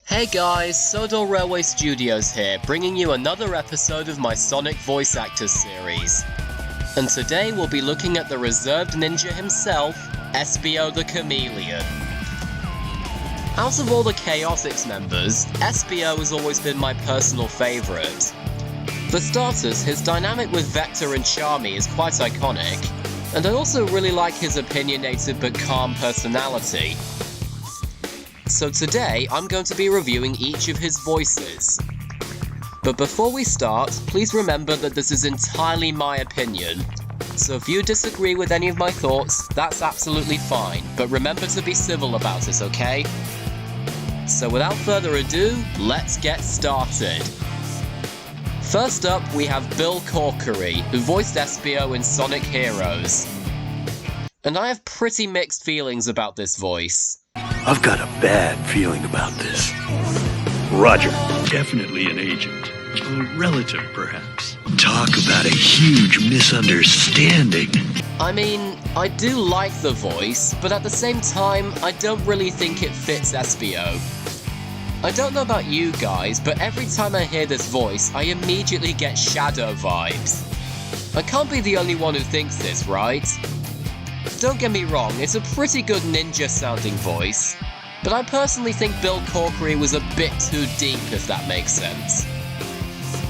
Hey guys, Sodor Railway Studios here, bringing you another episode of my Sonic Voice Actors series. And today we'll be looking at the reserved ninja himself, Espio the Chameleon. Out of all the Chaotix members, Espio has always been my personal favourite. For starters, his dynamic with Vector and Charmy is quite iconic, and I also really like his opinionated but calm personality. So today, I'm going to be reviewing each of his voices. But before we start, please remember that this is entirely my opinion. So if you disagree with any of my thoughts, that's absolutely fine, but remember to be civil about it, okay? So without further ado, let's get started. First up, we have Bill Corkery, who voiced Espio in Sonic Heroes. And I have pretty mixed feelings about this voice. I've got a bad feeling about this. Roger. Definitely an agent. A relative, perhaps. Talk about a huge misunderstanding. I mean, I do like the voice, but at the same time, I don't really think it fits Espio. I don't know about you guys, but every time I hear this voice, I immediately get Shadow vibes. I can't be the only one who thinks this, right? Don't get me wrong, it's a pretty good ninja-sounding voice, but I personally think Bill Corkery was a bit too deep, if that makes sense.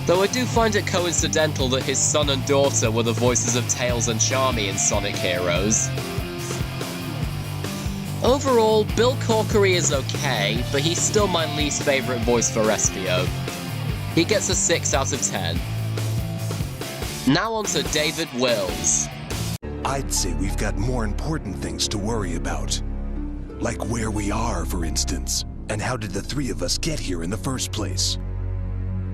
Though I do find it coincidental that his son and daughter were the voices of Tails and Charmy in Sonic Heroes. Overall, Bill Corkery is okay, but he's still my least favourite voice for Espio. He gets a 6 out of 10. Now on to David Wills. I'd say we've got more important things to worry about. Like where we are, for instance. And how did the three of us get here in the first place?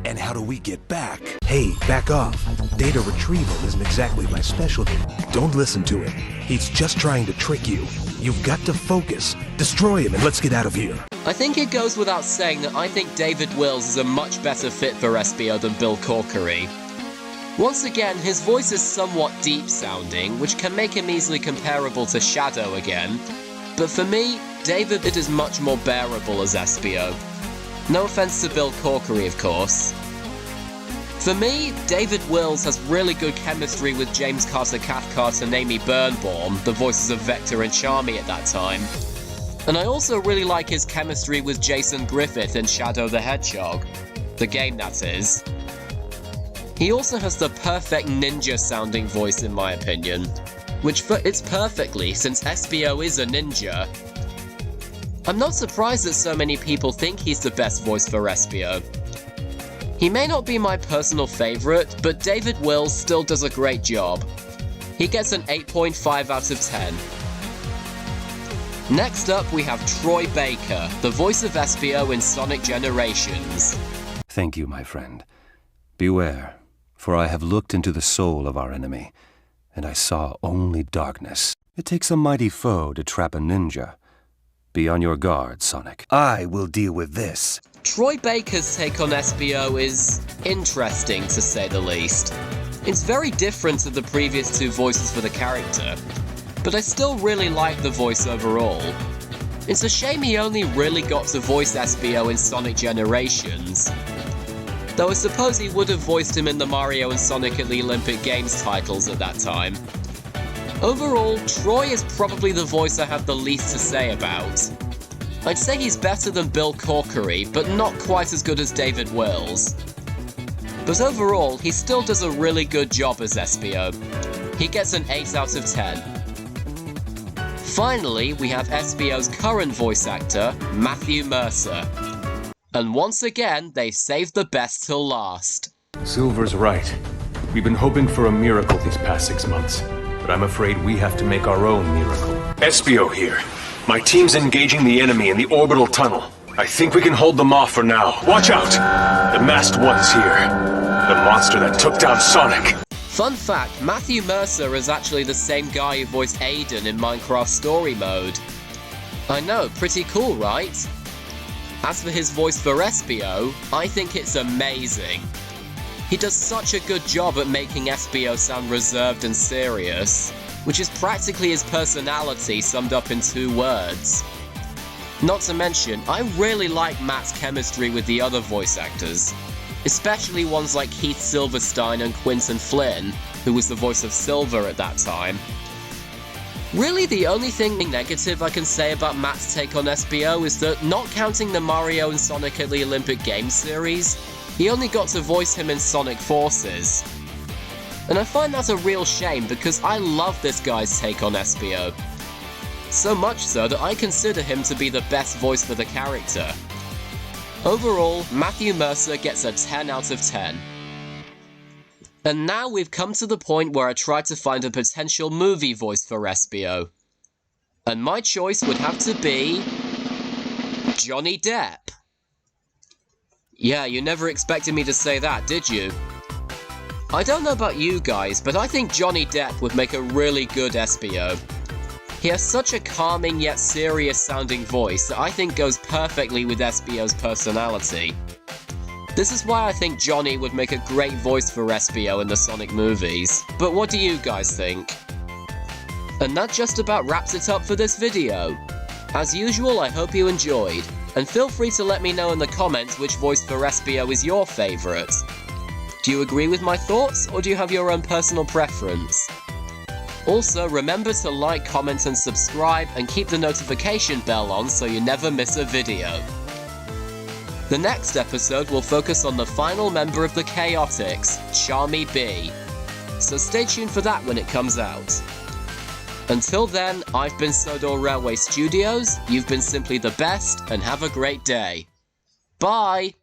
And how do we get back? Hey, back off. Data retrieval isn't exactly my specialty. Don't listen to him. He's just trying to trick you. You've got to focus. Destroy him and let's get out of here. I think it goes without saying that I think David Wills is a much better fit for Espio than Bill Corkery. Once again, his voice is somewhat deep-sounding, which can make him easily comparable to Shadow again. But for me, David is much more bearable as Espio. No offense to Bill Corkery, of course. For me, David Wills has really good chemistry with James Carter Cathcart and Amy Birnbaum, the voices of Vector and Charmy at that time. And I also really like his chemistry with Jason Griffith in Shadow the Hedgehog. The game, that is. He also has the perfect ninja-sounding voice in my opinion, which fits perfectly since Espio is a ninja. I'm not surprised that so many people think he's the best voice for Espio. He may not be my personal favourite, but David Wills still does a great job. He gets an 8.5 out of 10. Next up we have Troy Baker, the voice of Espio in Sonic Generations. Thank you, my friend. Beware, for I have looked into the soul of our enemy, and I saw only darkness. It takes a mighty foe to trap a ninja. Be on your guard, Sonic. I will deal with this. Troy Baker's take on Espio is interesting, to say the least. It's very different to the previous two voices for the character, but I still really like the voice overall. It's a shame he only really got to voice Espio in Sonic Generations. Though I suppose he would have voiced him in the Mario and Sonic at the Olympic Games titles at that time. Overall, Troy is probably the voice I have the least to say about. I'd say he's better than Bill Corkery, but not quite as good as David Wills. But overall, he still does a really good job as Espio. He gets an 8 out of 10. Finally, we have Espio's current voice actor, Matthew Mercer. And once again, they saved the best till last. Silver's right. We've been hoping for a miracle these past 6 months, but I'm afraid we have to make our own miracle. Espio here. My team's engaging the enemy in the orbital tunnel. I think we can hold them off for now. Watch out! The masked one's here. The monster that took down Sonic. Fun fact, Matthew Mercer is actually the same guy who voiced Aiden in Minecraft Story Mode. I know, pretty cool, right? As for his voice for Espio, I think it's amazing. He does such a good job at making Espio sound reserved and serious, which is practically his personality summed up in 2 words. Not to mention, I really like Matt's chemistry with the other voice actors, especially ones like Keith Silverstein and Quinton Flynn, who was the voice of Silver at that time. Really, the only thing negative I can say about Matt's take on Espio is that, not counting the Mario and Sonic at the Olympic Games series, he only got to voice him in Sonic Forces. And I find that a real shame because I love this guy's take on Espio. So much so that I consider him to be the best voice for the character. Overall, Matthew Mercer gets a 10 out of 10. And now we've come to the point where I try to find a potential movie voice for Espio. And my choice would have to be Johnny Depp. Yeah, you never expected me to say that, did you? I don't know about you guys, but I think Johnny Depp would make a really good Espio. He has such a calming yet serious sounding voice that I think goes perfectly with Espio's personality. This is why I think Johnny would make a great voice for Espio in the Sonic movies. But what do you guys think? And that just about wraps it up for this video. As usual, I hope you enjoyed, and feel free to let me know in the comments which voice for Espio is your favourite. Do you agree with my thoughts, or do you have your own personal preference? Also, remember to like, comment and subscribe, and keep the notification bell on so you never miss a video. The next episode will focus on the final member of the Chaotix, Charmy B, so stay tuned for that when it comes out. Until then, I've been Sodor Railway Studios, you've been simply the best, and have a great day. Bye!